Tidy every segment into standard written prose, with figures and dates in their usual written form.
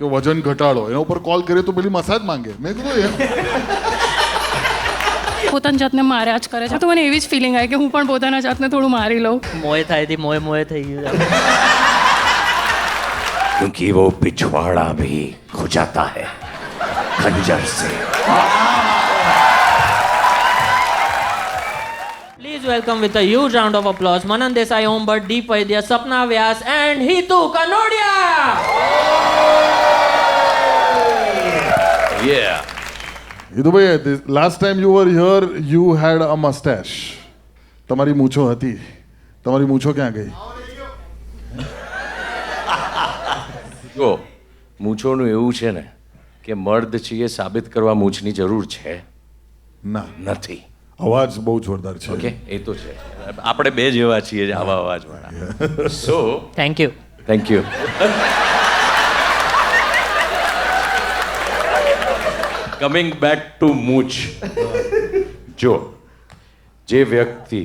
કે વજન ઘટાડો, એના ઉપર કોલ કરીએ તો પેલી મસાજ માંગે. મેં કીધું પોતાની જાતને માર્યા જ કરે છે, તો મને એવી જ ફિલિંગ આવી કે હું પણ પોતાના જાતને થોડું મારી લઉં. મોય થાય મોય થઈ ગયું. क्योंकि वो पिछवाड़ा भी खुजाता है खंजर से. Please welcome with a huge round of applause Manan Desai, Om Bhatt, Deep Vaidya, Sapna Vyas and Hitu Kanodia. Yeah. Hitubhai, last time you were here you had a moustache. તમારી મૂછો હતી, તમારી મૂછો ક્યાં ગઈ? જો મૂછોનું એવું છે ને કે મર્દ છીએ સાબિત કરવા મૂછની જરૂર છે ના, નથી. અવાજ બહુ જોરદાર છે. ઓકે, એ તો છે. આપણે બે જેવા છીએ આવા અવાજવાળા. So Thank you. Thank you. Coming back to mooch. જો જે વ્યક્તિ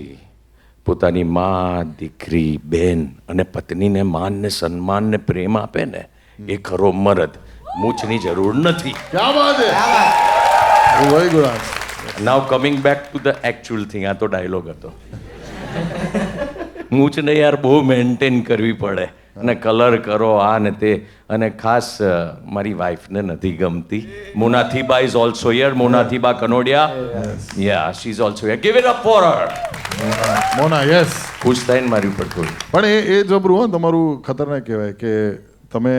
પોતાની માં, દીકરી, બેન અને પત્નીને માન ને સન્માન ને પ્રેમ આપે ને એ ખરો મર્દ. મૂછની જરૂર નથી. ક્યાં વાત હે? Very good answer. Now coming back to the actual thing. આ તો ડાયલોગ હતો. મૂછને યાર બહુ મેન્ટેન કરવી પડે અને કલર કરો આ ને તે. અને ખાસ મારી વાઈફને નથી ગમતી. Monathiba is also here. Monathiba Kanodia. Yeah, she is also here. Give it up for her. Mona, yes. ખુશ થાય ને મારી ઉપર થોડી. પણ એ જબરું હો, તમારું ખતરનાક કહેવાય કે તમે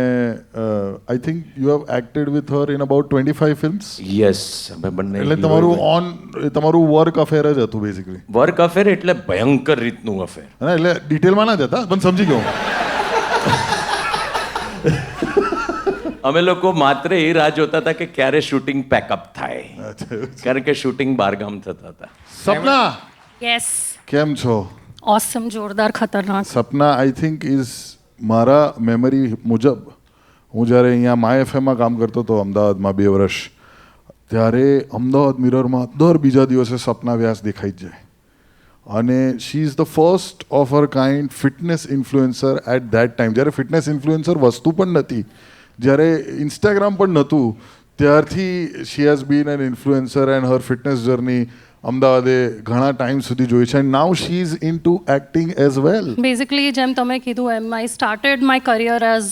I think you have acted with her in about 25 films. Yes, અમે બંને. એટલે તમારું વર્ક અફેર જ હતું બેઝિકલી. વર્ક અફેર એટલે ભયંકર રીતનું અફેર. એટલે ડિટેલમાં ના જતા, પણ સમજી ગયો. અમે લોકો માત્ર એ રાહ જોતા હતા કે ક્યારે શૂટિંગ પેકઅપ થાય, કારણ કે શૂટિંગ બહારગામ થતા હતા. સપના, યસ, કેમ છો? ઓસમ, જોરદાર, ખતરનાક. સપના આઈ થિંક ઇઝ મારા મેમરી મુજબ, હું જ્યારે અહીંયા માય એફએમમાં કામ કરતો હતો અમદાવાદમાં 2 વર્ષ, ત્યારે અમદાવાદ મિરરમાં દર બીજા દિવસે સપના વ્યાસ દેખાઈ જ જાય. અને she is the first of her kind fitness influencer at that time, જ્યારે ફિટનેસ ઇન્ફ્લુએન્સર વસ્તુ પણ નથી, જ્યારે ઇન્સ્ટાગ્રામ પણ નહોતું, ત્યારથી she has been an influencer and her fitness journey અમદાવાદે ઘણા ટાઈમ સુધી જોઈ છે. And now she is into acting as well. Basically જેમ તમે કીધું એમ, I started my career as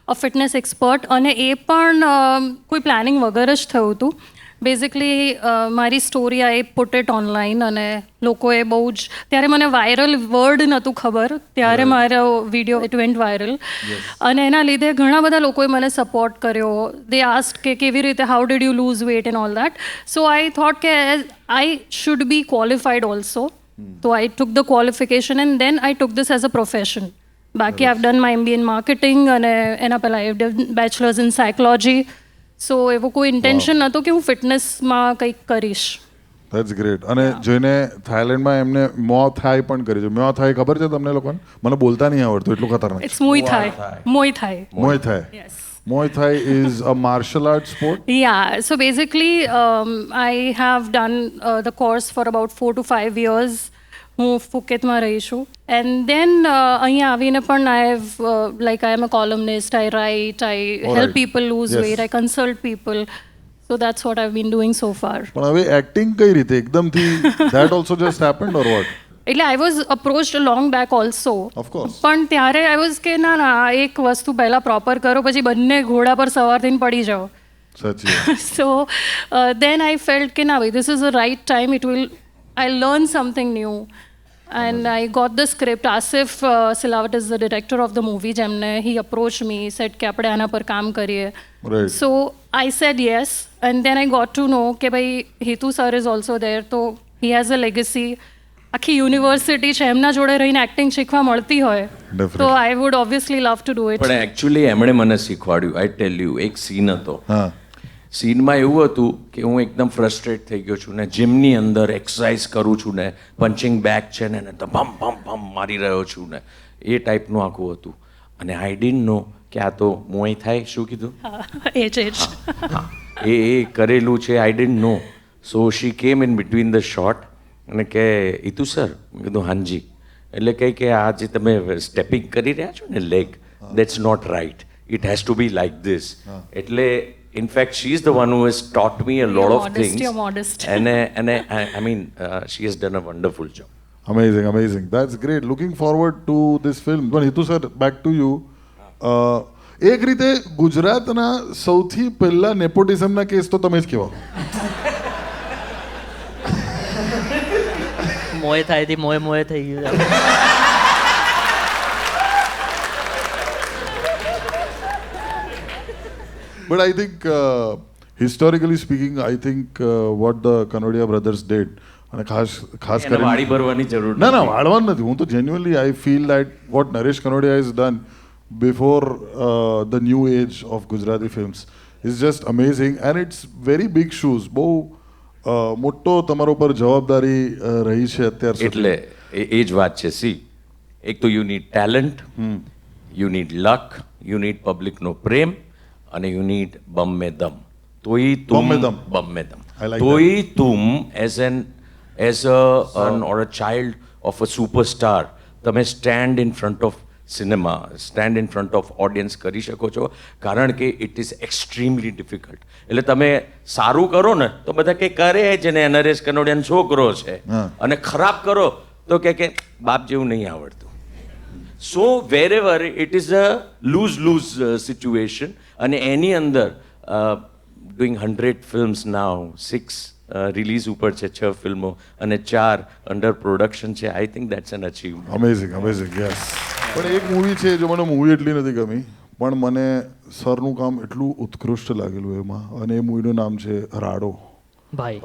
a fitness expert, અને એ પણ કોઈ પ્લાનિંગ વગર જ થયું હતું. બેઝિકલી મારી story I put it online, અને લોકોએ બહુ જ, ત્યારે મને વાયરલ વર્ડ નહોતું ખબર, ત્યારે મારો વિડીયો ઇટ વેન્ટ વાયરલ, અને એના લીધે ઘણા બધા લોકોએ મને સપોર્ટ કર્યો. દે આસ્ક્ડ કે કેવી રીતે, how did you lose weight and all that. So I thought કે I should be qualified also. તો I took the qualification and then I took this as a profession. બાકી I done my MBA in marketing, અને એના પહેલાં I done bachelors in psychology. So એવો કોઈ intention નહોતો કે હું ફિટનેસમાં કંઈક કરીશ. That's great. અને જોઈને થાઈલેન્ડમાં એમને મો થાઈ પણ કરી છે. મો થાઈ ખબર છે તમને લોકોને? મને બોલતા નહીં આવડતું, એટલું ખતરનાક. ઇટ્સ મુય થાઈ. મોય થાઈ. Yes. Muay Thai is a martial arts sport. Yeah, so basically I have done the course for about 4 to 5 years. હું ફુકેતમાં રહી છું. એન્ડ દેન અહીંયા આવીને પણ I have like I am a columnist, I write, I help people lose weight, I consult people. So that's what I been doing so far. પણ હવે acting કઈ રીતે એકદમથી that also just happened or what? એટલે I was approached long back also. Of course. પણ ત્યારે I was કે ના ના, એક વસ્તુ પહેલાં પ્રોપર કરો, પછી બંને ઘોડા પર સવાર થઈને પડી જાઓ. સાચી. So then I felt કે ના ભાઈ, this is the right time, I'll learn something new. And I got the script. Asif Silawat is the director of the movie. He approached me, said કે આપણે આના પર કામ કરીએ. Right. So I said yes, and then I got to know કે ભાઈ Hitu sir is also there, તો he has a legacy. આખી યુનિવર્સિટી છે, એમના જોડે રહીને એક્ટિંગ શીખવા મળતી હોય તો I would obviously love to do it. પણ એકચ્યુઅલી એમણે મને શીખવાડ્યું. આઈ ટેલ યુ, એક સીન હતો. હા. સીનમાં એવું હતું કે હું એકદમ ફ્રસ્ટ્રેટ થઈ ગયો છું ને, જીમની અંદર એક્સરસાઇઝ કરું છું ને, પંચિંગ બેગ છે ને તો ભમ ભમ ભમ મારી રહ્યો છું ને, એ ટાઈપનું આખું હતું. અને આઈ ડિડન્ટ નો કે આ તો મોય થાય. શું કીધું? એ જ એ કરેલું છે. આઈ ડિડન્ટ નો. સો શી કેમ ઇન બિટવીન ધ શોટ અને કે હિતુ સર, મેં કીધું હાજી. એટલે કહે કે આ જે તમે સ્ટેપિંગ કરી રહ્યા છો ને leg, that's not right. it has to be like this. એટલે in fact she is the one who has taught me a lot of things. You're modest. and I mean she has done a wonderful job. Amazing, amazing. That's great. Looking forward to this film. But Hitu sir, back to you. એક રીતે ગુજરાતના સૌથી પહેલા નેપોટિઝમના case તો તમે જ કહેવાઓ. મોય થાય થી મોય થઈ ગયું. But I think, historically speaking, I think what the Kanodia brothers did, અને ખાસ એને કરીને વાડી ભરવાની જરૂર ના નથી. વાળવાનું નથી. હું તો genuinely I feel that what Naresh Kanodia has done before the new age of Gujarati films is just amazing, and it's very big shoes. બહુ મોટો તમારા ઉપર જવાબદારી રહી છે અત્યાર સુધી. એટલે એ જ વાત છે. સી, એક તો you need talent, you need luck, you need પબ્લિકનો પ્રેમ, અને યુ નીડ બમ મે દમ. તો ઈ તુમ બમ મે દમ. બમ મે દમ. I like તો that. E Tum as a child of a superstar, તમે stand in front of cinema, stand in front of audience કરી શકો છો, કારણ કે ઇટ ઇઝ એક્સ્ટ્રીમલી ડિફિકલ્ટ. એટલે તમે સારું કરો ને તો બધા કે કરે છે ને નરેશ કનોડિયાનો છોકરો છે, અને ખરાબ કરો તો કે બાપ જેવું નહીં આવડતું. સો wherever it is a lose-lose situation, અને એની અંદર doing 100 films now, 6 રિલીઝ ઉપર છે, 6 ફિલ્મો, અને 4 અંડર પ્રોડક્શન છે. I think that's an achievement. Amazing, amazing, yes. પણ એક મૂવી છે જો મને મૂવી એટલી નથી ગમી, પણ મને સરનું કામ એટલું ઉત્કૃષ્ટ લાગેલું એમાં, અને એ મૂવીનું નામ છે રાડો. ભાઈ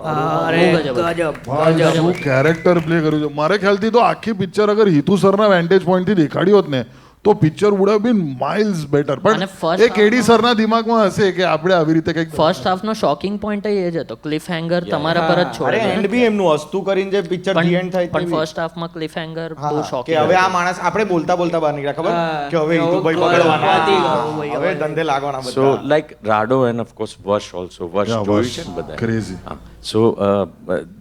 શું કેરેક્ટર પ્લે કર્યું છે. મારે ખ્યાલથી તો આખી પિક્ચર અગર હિતુ સરના વેન્ટેજ પોઈન્ટથી દેખાડી હોત ને તો picture would have been miles better. અને પણ first એ કેડી સરના દિમાગમાં હશે કે આપણે આવી રીતે કંઈક ફર્સ્ટ હાફનો શોકિંગ પોઈન્ટ એ જ હતો, ક્લિફ હેંગર તમારા પર જ અરે છોડે. એન્ડ બી એમનું હસ્તું કરીને જે પિક્ચર ધી એન્ડ થાય પણ તેવી. ફર્સ્ટ હાફમાં ક્લિફ હેંગર બહુ હા, કે શોકિંગ. હવે આ માણસ આપણે બોલતા બોલતા બહાર નીકળ્યા, ખબર કે હવે હિતુભાઈ પકડવાના, હવે ધંધે લાગવાના સો બધા. લાઈક રાડો એન્ડ ઓફ કોર્સ વશ ઓલ્સો. વશ Yeah, જોયું Wash. છે ને બધા. Crazy. So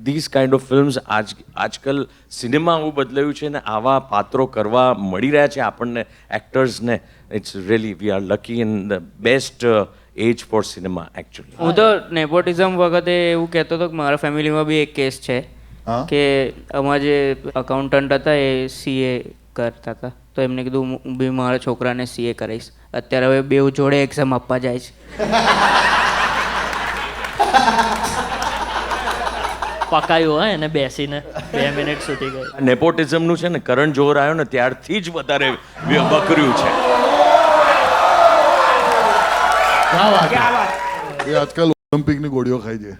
this kind of films આજકાલ સિનેમા આવું બદલાયું છે ને આવા પાત્રો કરવા મળી રહ્યા છે આપણને એક્ટર્સને. It's really we are lucky in the best age for cinema actually. હું તો નેપોટિઝમ વખતે એવું કહેતો હતો કે મારા ફેમિલીમાં બી એક કેસ છે હા? કે અમારા જે અકાઉન્ટન્ટ હતા એ સીએ કરતા હતા, તો એમને કીધું હું બી મારા છોકરાને સીએ કરાવીશ. અત્યારે હવે બેઉ જોડે એક્ઝામ આપવા જાય છે. પકાયું હોય એને બેસીને 2 મિનિટ સુધી ગઈ. નેપોટિઝમનું છે ને કરણ જોહર આવ્યો ને ત્યારથી જ વધારે બકર્યું છે. એ આજકાલ ઓલિમ્પિકની ગોળીઓ ખાય છે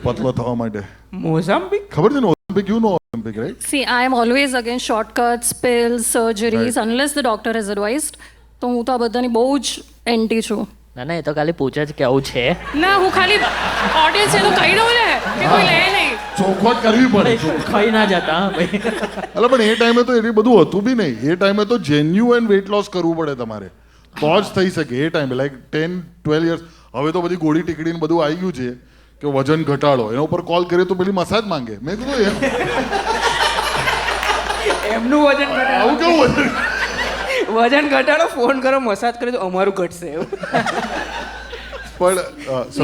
પતલો થવા માટે. મોઝામ્બિક ખબર છે ને Olympic, you know Olympic, right? See, I am always against shortcuts, pills, surgeries, unless the doctor has advised. તો હું તો આ બધાની બહુ જ એન્ટી છું. ના ના, એ તો ખાલી પૂછે જ કેવું છે. ના, હું ખાલી ઓડિયન્સ એ તો કહી દઉં ને કે કોઈ લે નહીં. ચોખવટ કરવી પડે. ખાઈ ના જતા હા ભાઈ. એટલે પણ એ ટાઈમે તો એટલું બધું હતું બી નહીં. એ ટાઈમે તો જેન્યુઅન વેઇટ લોસ કરવું પડે તમારે, તો જ થઈ શકે એ ટાઈમે. Like 10-12 years. હવે તો બધી ગોળી ટીકડીને બધું આવી ગયું છે કે વજન ઘટાડો, એના ઉપર કોલ કરીએ તો પેલી મસાજ માંગે. મેં કીધું એમનું વજન ઘટાડો, આવું કેવું વજન? વજન ઘટાડો, ફોન કરો, મસાજ કરી તો અમારું ઘટશે એવું. પણ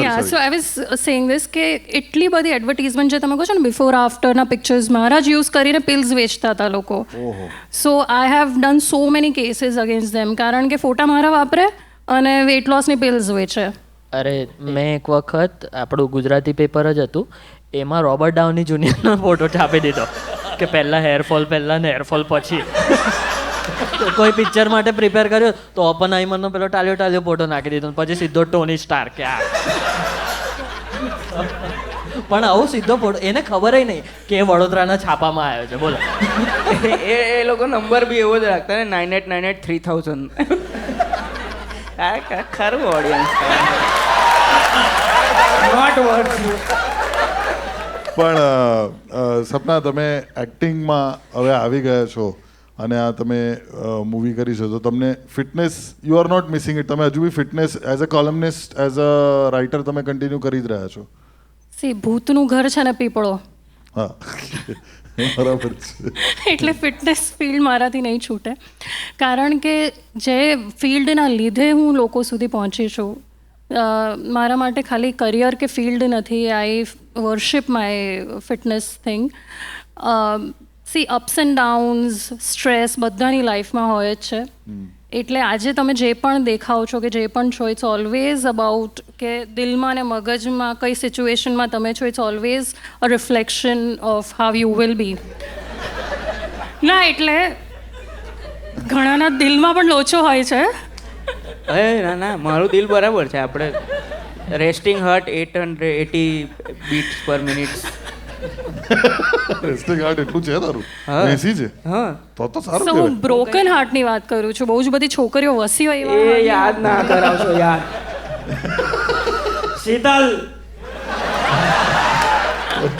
Yeah, so I was saying this કે એટલી બધી એડવર્ટીઝમેન્ટ જે તમે કહો છો ને બિફોર આફ્ટરના પિક્ચર્સ મારા જ યુઝ કરીને પિલ્સ વેચતા હતા લોકો. So I have done so many cases against them, કારણ કે ફોટા મારા વાપરે અને વેઇટ લોસની પિલ્સ વેચે. અરે મેં એક વખત આપણું ગુજરાતી પેપર જ હતું, એમાં રોબર્ટ ડાઉની જુનિયરનો ફોટો છાપી દીધો કે પહેલાં હેરફોલ પહેલાં ને હેરફોલ પછી. કોઈ પિક્ચર માટે પ્રિપેર કર્યો તો ઓપનહાઇમરનો પેલો ટાલ્યો ફોટો નાખી દીધો, પછી સીધો ટોની સ્ટાર કે આ. પણ આવું સીધો ફોટો, એને ખબર નહીં કે એ વડોદરાના છાપામાં આવ્યો છે. બોલો. એ લોકો નંબર બી એવો જ રાખતા ને 98983000. આ ખરું ઓડિયન્સ નોટ વર્થ. પણ સપના, તમે એક્ટિંગમાં હવે આવી ગયા છો અને આ તમે મૂવી કરી છે, તો તમને fitness, you are not missing it? તમે હજુ બી fitness as a columnist, as a writer તમે કન્ટિન્યુ કરી જ રહ્યા છો? સી, ભૂતનું ઘર છે ને પીપળો. હા. બરાબર છે. એટલે ફિટનેસ ફિલ્ડ મારાથી નહીં છૂટે, કારણ કે જે ફિલ્ડના લીધે હું લોકો સુધી પહોંચી છું, મારા માટે ખાલી કરિયર કે ફિલ્ડ નથી. I worship my fitness thing. See ups and downs, stress બધાની લાઈફમાં હોય જ છે. એટલે આજે તમે જે પણ દેખાઓ છો કે જે પણ છો, ઇટ્સ ઓલવેઝ અબાઉટ કે દિલમાં ને મગજમાં કઈ સિચ્યુએશનમાં તમે છો. It's always a reflection of how you will be. ના એટલે ઘણાના દિલમાં પણ લોચો હોય છે. ના ના, મારું દિલ બરાબર છે. આપણે રેસ્ટિંગ હાર્ટ 880 બીટ્સ પર મિનિટ. રેસ્ટિંગ હાર્ટ એટલું છે તારું? હા. 80 છે? હા, તો સારું સો હું કહેવાય. બ્રોકન હાર્ટની વાત કરું છું. બહુ જ બધી છોકરીઓ વસી હોય એવા એ heart ની યાદ ના કરાવશો યાર. શીતલ,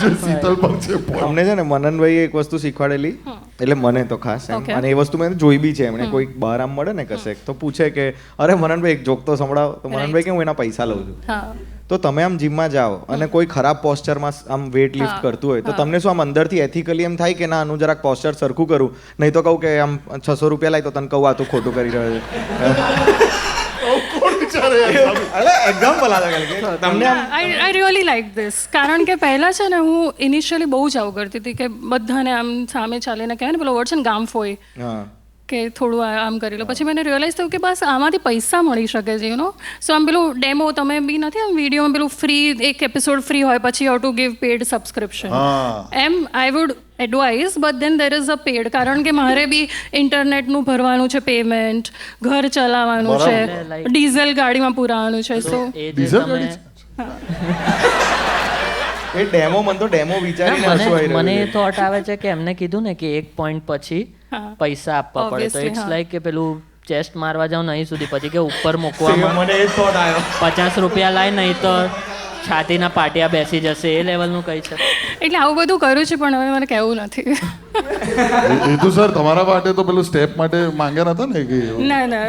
જે શીતલ પણ છે પણ. અમને છે ને મનનભાઈએ એક વસ્તુ શીખવાડેલી, એટલે મને તો ખાસ એમ, Okay. અને એ વસ્તુ મેં જોઈ બી છે. એમણે કોઈક બહાર આમ મળે ને કશેક તો પૂછે કે અરે મનનભાઈ એક જોક તો સંભળાવો, તો મનનભાઈ કે હું એના પૈસા લઉં છું. હા. તો તમે આમ જીમમાં જાઓ અને કોઈ ખરાબ પોસ્ચરમાં આમ વેટ લિફ્ટ કરતું હોય તો તમને શું આમ અંદરથી એથિકલી એમ થાય કે ના આનું જરાક પોસ્ચર સરખું કરું, નહીં તો કહું કે આમ 600 રૂપિયા લાય તો તને કહું આ તું ખોટું કરી રહ્યો છે. એક્ઝામ્પલ આ તમને આમ આઈ રિયલી લાઈક ધીસ, કારણ કે પહેલાં છે ને હું ઇનિશિયલી બહુ જ આવું કરતી હતી કે બધાને આમ સામે ચાલીને કહેવાય ને પેલો વર્ડ છે ને ગામફોઈ, હા કે થોડું આમ કરી લો. પછી મને રિયલાઇઝ થયું કે બસ આમાંથી પૈસા મળી શકે છે, યુ નો. સો આમ પેલું ડેમો તમે બી નથી આમ વિડીયોમાં પેલું ફ્રી એક એપિસોડ ફ્રી હોય પછી you to give paid subscription. હા. એમ I would advise, but then there is a paid, કારણ કે મારે બી ઇન્ટરનેટનું ભરવાનું છે પેમેન્ટ, ઘર ચલાવવાનું છે, બરાબર. ડીઝલ ગાડીમાં પુરાવાનું છે. સો એ જે ડીઝલ તમે ગાડી એ ડેમો મને તો ડેમો વિચારીને હસવું આવી મને એ રહ્યું છે. થોટ આવે છે કે એમને કીધું ને કે એક પોઈન્ટ પછી હા. પૈસા આપવા પડે, તો Obviously, ઇટ્સ હા. લાઈક કે પેલું ચેસ્ટ મારવા જાવ નહીં સુધી પછી કે ઉપર મૂકવામાં મને એ થોટ આવ્યો. 50 રૂપિયા લાય, નહીં તો છાતીના પાટિયા બેસી જશે, એ લેવલનું કઈ છે. એટલે આવું બધું કરું છું, પણ હવે મને કહેવું નથી. એ તો સર તમારા માટે તો પેલું સ્ટેપ માટે માંગ્યા નતા ને કે ના ના,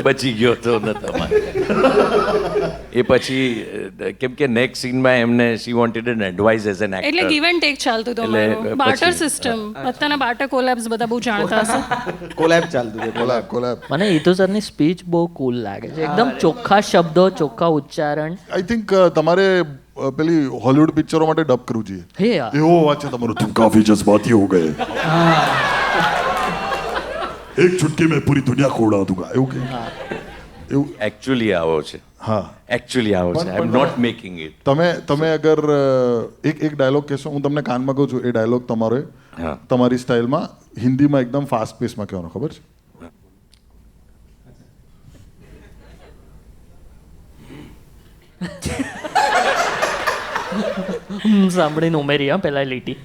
બચી ગયો તો ન તમારે. એ પછી કેમ કે નેક્સ્ટ સીનમાં એમને she wanted an advice as an એટલે ગીવ એક્ટર. એન્ડ ટેક ચાલતું હતું એટલે અમારું. બાર્ટર પછી, સિસ્ટમ, અત્યારના બાર્ટર કોલેબ્સ બધા બહુ જાણતા હશે. કોલેબ ચાલતું છે કોલેબ કોલેબ. મને ઈતુ સરની સ્પીચ બહુ કૂલ લાગે છે, એકદમ ચોખ્ખા શબ્દો, ચોખ્ખા ઉચ્ચારણ. આઈ થિંક તમારે પેલી હોલિવૂડ પિક્ચરો માટે ડબ કરવું જોઈએ. હે યાર, એવો અવાજ છે તમારો, તુમ કાફી જज्बाती हो गए, એક ચુટકી में पूरी दुनिया को उड़ा दूंगा, એવું કે એવું. એકચ્યુઅલી આવો છે, હા. એકચ્યુઅલી આવો છે. આઈ એમ નોટ મેકિંગ ઇટ. તમે અગર એક ડાયલોગ કહેશો, હું તમને કાનમાં કહું છું, એ ડાયલોગ તમારો હા. તમારી સ્ટાઇલમાં હિન્દીમાં એકદમ ફાસ્ટ પેસમાં કહેવાનો, ખબર છે? સાંભળીને ઉમેરી હા પેલા લીટી.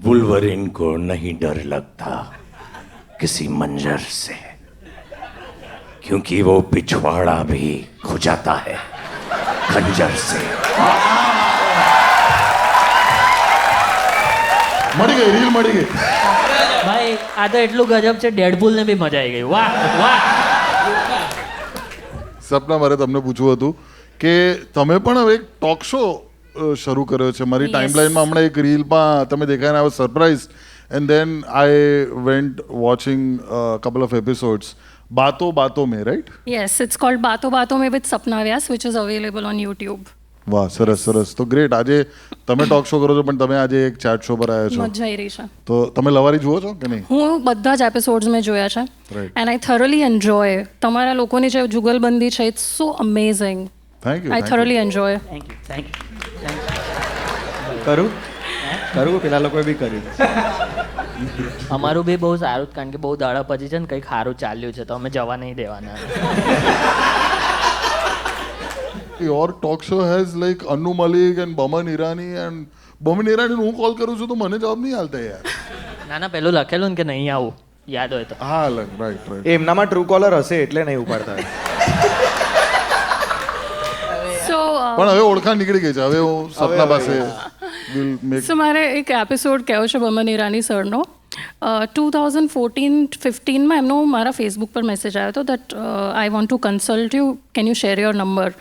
वुल्वरिन को नहीं डर लगता किसी मंजर से, क्योंकि वो पिछवाड़ा भी खुजाता है खंजर से. મળી ગઈ, રીલ મળી ગઈ. ભાઈ આ તો એટલું ગજબ છે, ડેડપુલ ને બી મજા આવી ગઈ. વાહ વાહ. સપના, મારે તમને પૂછવું હતું કે તમે પણ હવે એક ટોક શો શરૂ કર્યો છે. મારી Yes. ટાઈમલાઈનમાં હમણાં એક રીલમાં તમે દેખાઈને I was surprise, and then I went watching couple of episodes. બાતો બાતો મેં, right? Yes, it's called Baaton Baaton Mein with Sapna Vyas, which is available on YouTube. વાહ, સરસ સરસ. તો ગ્રેટ. આજે તમે ટોક શો કરો છો પણ તમે આજે એક ચેટ શો પર આવ્યા છો, મજા આવી રહી છે. તો તમે લવારી જુઓ છો કે નહીં? હું બધા જ એપિસોડ્સ મેં જોયા છે, Right. And I thoroughly enjoy. તમારા લોકોની જે જુગલબંધી છે, it's so amazing. Thank you. I thoroughly enjoy. Thank you thank you. કરું પેલા લોકોએ બી કર્યું. અમારું બી બહુ સારું, કારણ કે બહુ દાડા પછી છે ને કંઈક સારું ચાલ્યું છે, તો અમે જવા નહીં દેવાના. Your talk show has like Annu Malik and Boman Irani, and Boman Irani હું કોલ કરું છું તો મને જવાબ નહીં હાલતા યાર. ના ના, પેલું લખેલું ને કે નહીં આવું, યાદ હોય તો. હા, રાઈટ રાઈટ. એમનામાં ટ્રુ કોલર હશે એટલે નહીં ઉપાડતા. સો પણ હવે ઓળખાણ નીકળી ગઈ છે. હવે હું સપના પાસે વિલ મેક. સો મારે એક એપિસોડ કહેવો છે બમન ઈરાની સરનો. 2014-15માં એમનો મારા ફેસબુક પર મેસેજ આવ્યો હતો that I want to consult you, can you share your number.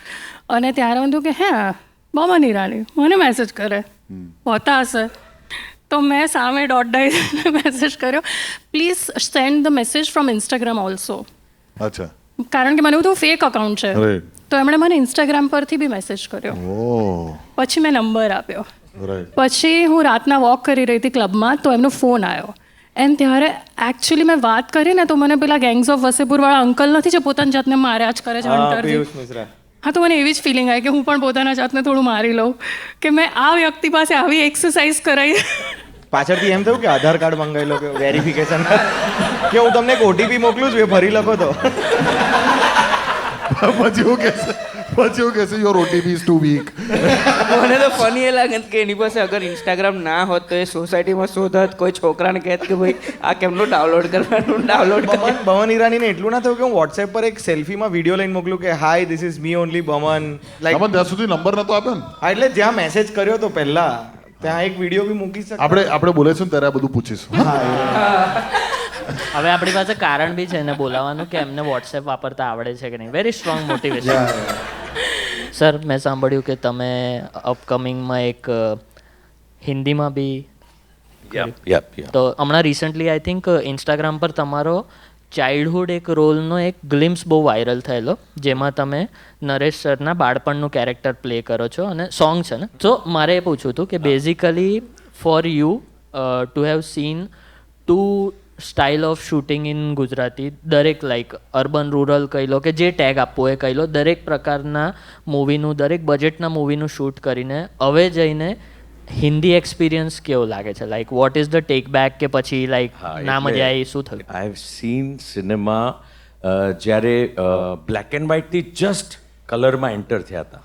અને ત્યારે હું કે હે બમન ઈરાની મને મેસેજ કરે, હોતા હશે. તો મેં સામે .2 મેસેજ કર્યો, please send the message from Instagram also, અચ્છા, કારણ કે મને બધું ફેક અકાઉન્ટ છે. રાઈટ, તો એમણે મને ઇન્સ્ટાગ્રામ પરથી બી મેસેજ કર્યો. ઓ પછી મેં નંબર આપ્યો. રાઈટ, પછી હું રાતના વોક કરી રહી હતી ક્લબમાં, તો એમનો ફોન આવ્યો. એન્ડ ત્યારે એકચ્યુઅલી મેં વાત કરી ને, તો મને પેલા ગેંગ્સ ઓફ વસેપુરવાળા અંકલ નથી જે પોતાની જાતને માર્યા જ કરે છે હન્ટરથી. પિયુષ મિશ્રા. હા, તો મને એવી જ ફિલિંગ આવી કે હું પણ પોતાના જાતને થોડું મારી લઉં, કે મેં આ વ્યક્તિ પાસે આવી એક્સરસાઇઝ કરાવી. પાછળથી એમ થયું કે આધાર કાર્ડ મંગાવી લો, કે વેરિફિકેશન કે હું તમને એક ઓટીપી મોકલું છું, એ ભરી લખો તો. પછી હું કહેશે your OTP is too weak. મને તો ફની એ લાગે કે એની પાસે અગર ઇન્સ્ટાગ્રામ ના હોત તો એ સોસાયટીમાં શોધત, કોઈ છોકરાને કહેત કે ભાઈ આ કેમનું ડાઉનલોડ કરવાનું, ડાઉનલોડ કર. બમન ઈરાનીને એટલું ના થયું કે હું વોટ્સએપ પર એક સેલ્ફીમાં વિડીયો લઈને મોકલું કે hi this is me only Boman, like ત્યાં સુધી નંબર નતો આપ્યો ને. હા, એટલે જ્યાં મેસેજ કર્યો તો પહેલા ત્યાં એક વિડીયો બી મૂકી શકે. આપણે બોલાઈશું ને ત્યારે આ બધું પૂછીશું. હવે આપણી પાસે કારણ બી છે એને બોલાવવાનું કે એમને વોટ્સએપ વાપરતા આવડે છે કે નહીં. Very strong motivation. સર, મેં સાંભળ્યું કે તમે અપકમિંગમાં એક હિન્દીમાં બી યપ તો હમણાં રિસન્ટલી આઈ થિંક ઇન્સ્ટાગ્રામ પર તમારો ચાઇલ્ડહુડ એક રોલનો એક ગ્લિમ્સ બહુ વાયરલ થયેલો, જેમાં તમે નરેશ સરના બાળપણનું કેરેક્ટર પ્લે કરો છો અને સોંગ છે ને. તો મારે એ પૂછવું હતું કે basically for you to have seen to style of shooting in Gujarati, દરેક લાઈક અર્બન રૂરલ કહી લો કે જે ટેગ આપવો એ કહી લો, દરેક પ્રકારના મૂવીનું, દરેક બજેટના મૂવીનું શૂટ કરીને હવે જઈને હિન્દી એક્સપિરિયન્સ કેવો લાગે છે? Like what is the take back, કે પછી લાઈક ના મજા આવી, શું થયું? આઈ હેવ સીન સિનેમા જ્યારે બ્લેક એન્ડ વ્હાઇટથી જસ્ટ કલરમાં એન્ટર થયા હતા,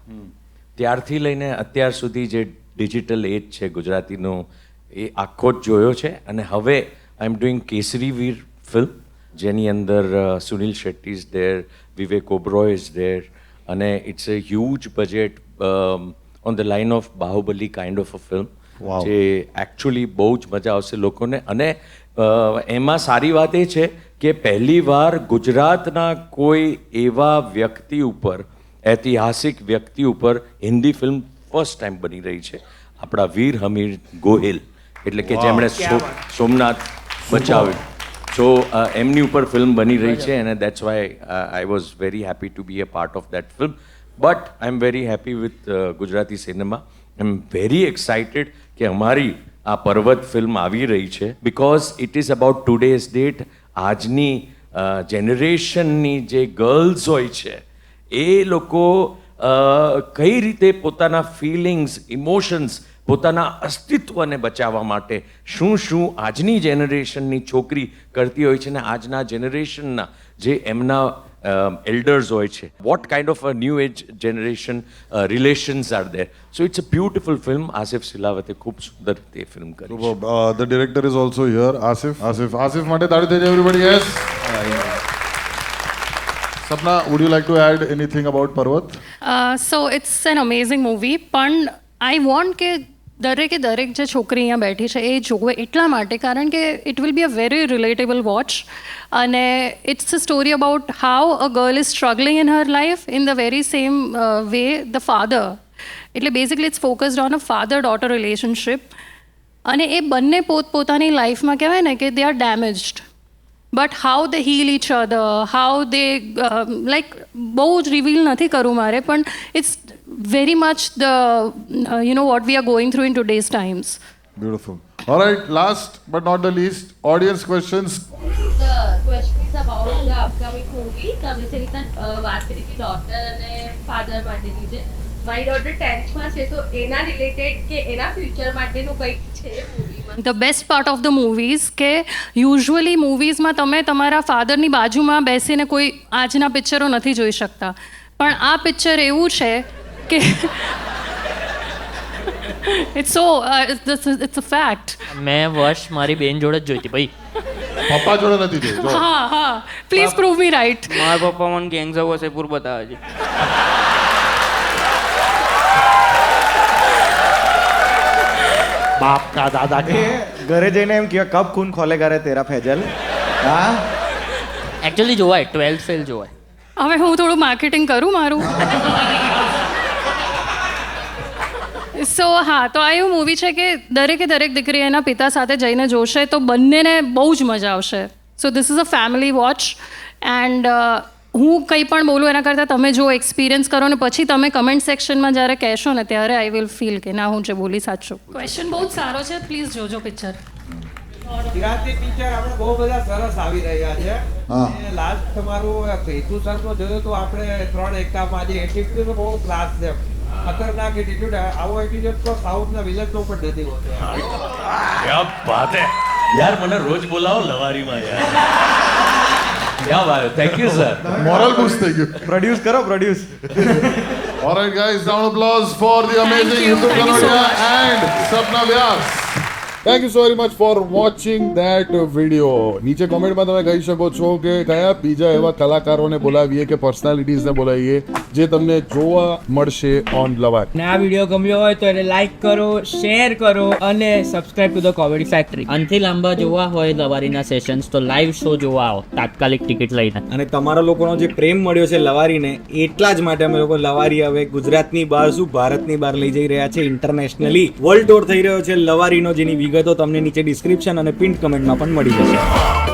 ત્યારથી લઈને અત્યાર સુધી જે ડિજિટલ એજ છે ગુજરાતીનો, એ આખો જ જોયો છે. અને હવે આઈ એમ ડુઈંગ કેસરી વીર ફિલ્મ, જેની અંદર Sunil Shetty is there, Vivek Oberoi is there, અને it's a huge budget on the line of Baahubali kind of a film, જે એકચ્યુઅલી બહુ જ મજા આવશે લોકોને. અને એમાં સારી વાત એ છે કે પહેલીવાર ગુજરાતના કોઈ એવા વ્યક્તિ ઉપર, ઐતિહાસિક વ્યક્તિ ઉપર હિન્દી ફિલ્મ ફર્સ્ટ ટાઈમ બની રહી છે, આપણા વીર હમીર ગોહિલ, એટલે કે જેમણે સોમનાથ બચાવ્યું. સો એમની ઉપર ફિલ્મ બની રહી છે, અને that's why I was very happy to be a part of that film. But I am very happy with Gujarati cinema. I am very excited કે અમારી આ પર્વત ફિલ્મ આવી રહી છે, because it is about today's date. આજની જનરેશનની જે girls હોય છે, એ લોકો કઈ રીતે પોતાના ફિલિંગ્સ, ઇમોશન્સ, પોતાના અસ્તિત્વને બચાવવા માટે શું શું આજની જનરેશનની છોકરી કરતી હોય છે, ને આજના જનરેશનના જે એમના એલ્ડર્સ હોય છે, what kind of a new age generation relations are there. So it's a beautiful film. Asif સિલાવતે ખૂબ સુંદર રીતે ફિલ્મ કરી છે. The director is also here, Asif માટે તાળી થઈ જાય everybody. Yes. Sapna, would you like to add anything about Parvat? So it's an amazing movie. પણ આઈ વોન્ટ કે દરેકે દરેક જે છોકરી અહીંયા બેઠી છે એ જોવે, એટલા માટે કારણ કે it will be a very relatable watch. અને it's a story about how a girl is struggling in her life in the very same way the father. એટલે basically it's focused on a father daughter relationship. અને એ બંને પોતપોતાની લાઈફમાં કહેવાય ને કે they are damaged, but how they heal each other, how they like, બહુ જ રિવીલ નથી કરવું મારે, પણ it's very much the what we are going through in today's times. Beautiful. All right, last but not the least, audience questions. The question is about the upcoming movie. તમે જે રીતના વાત કરી કે ડોટર અને ફાધર માટેની છે, મારી ડોટર 10th માં છે, તો એના રિલેટેડ કે એના ફ્યુચર માટેનું કંઈક છે મૂવીમાં? The best part of the movies કે યુઝ્યુઅલી મૂવીઝમાં તમે તમારા ફાધરની બાજુમાં બેસીને કોઈ આજના પિક્ચરો નથી જોઈ શકતા, પણ આ પિક્ચર એવું છે કે ઇટ્સ અ ફેક્ટ. મેં વર્ષ મારી બેન જોડે જ જોઈતી ભાઈ, પપ્પા જોડે નથી જોઈ. જો. હા, પ્લીઝ પ્રૂવ મી રાઈટ. મારા પપ્પા મને ગેંગ્સ ઓફ વસેપુર બતાવે છે. બાપ કા દાદા કે ઘરે જઈને એમ કે કબ ખૂન ખોલેગા રે તેરા ફેજલ. હા, એકચ્યુઅલી જોવાય, 12th ફેલ જોવાય. હવે હું થોડું માર્કેટિંગ કરું મારું. સો હા, તો આ એવું મૂવી છે કે દરેક દીકરી એના પિતા સાથે જઈને જોશે તો બંનેને બહુ જ મજા આવશે. So this is a family watch and હું કંઈ પણ બોલું એના કરતાં તમે જો એક્સપિરિયન્સ કરો ને પછી તમે કમેન્ટ સેક્શનમાં જ્યારે કહેશો ને ત્યારે આઈ વિલ ફીલ કે ના હું જે બોલી સાચું. ક્વેશ્ચન બહુ જ સારો છે, પ્લીઝ જોજો પિક્ચર. ગુજરાતી પિક્ચર આપણે બહુ બધા સરસ આવી રહ્યા છે. અને લાસ્ટ તમારું સેતુ સરનો જોયો તો આપણે 3 એકામાં જે એટીટ્યુડ બહુ ક્લાસ છે, ખતરનાક એટીટ્યુડ. આવો એટીટ્યુડ તો સાઉથના વિલનો પણ નથી હોતો. ક્યાં વાત હે યાર, મને રોજ બોલાવો લવારીમાં યાર. ક્યાં વાત, thank you sir. Moral boost થઈ ગયું. પ્રોડ્યુસ કરો produce. Alright guys, round of applause for the amazing you. Hindu Thank you so Kanodia and Sapna Vyas. Thank you so very much for watching that video. નીચે કોમેન્ટમાં તમે કહી શકો છો કે કયા બીજા એવા કલાકારોને બોલાવીએ કે પર્સનાલિટીઝને બોલાવીએ જે તમને જોવા મળશે ઓન લવારી. અને આ વિડીયો ગમ્યો હોય તો એને લાઈક કરો, શેર કરો અને subscribe to the comedy factory. આનથી લાંબા જોવા હોય લવારીના સેશન્સ તો લાઈવ શો જોવા આવો તાત્કાલિક ટિકિટ લઈને. અને તમારા લોકોનો જે પ્રેમ મળ્યો છે લવારીને, એટલા જ માટે અમે લોકો લવારી હવે ગુજરાતની બહાર શું ભારતની બહાર લઈ જઈ રહ્યા છે. ઇન્ટરનેશનલી વર્લ્ડ ટૂર થઈ રહ્યો છે લવારીનો, જેની વિગતો તમને નીચે ડિસ્ક્રિપ્શન અને પિન કમેન્ટમાં પણ મળી જશે.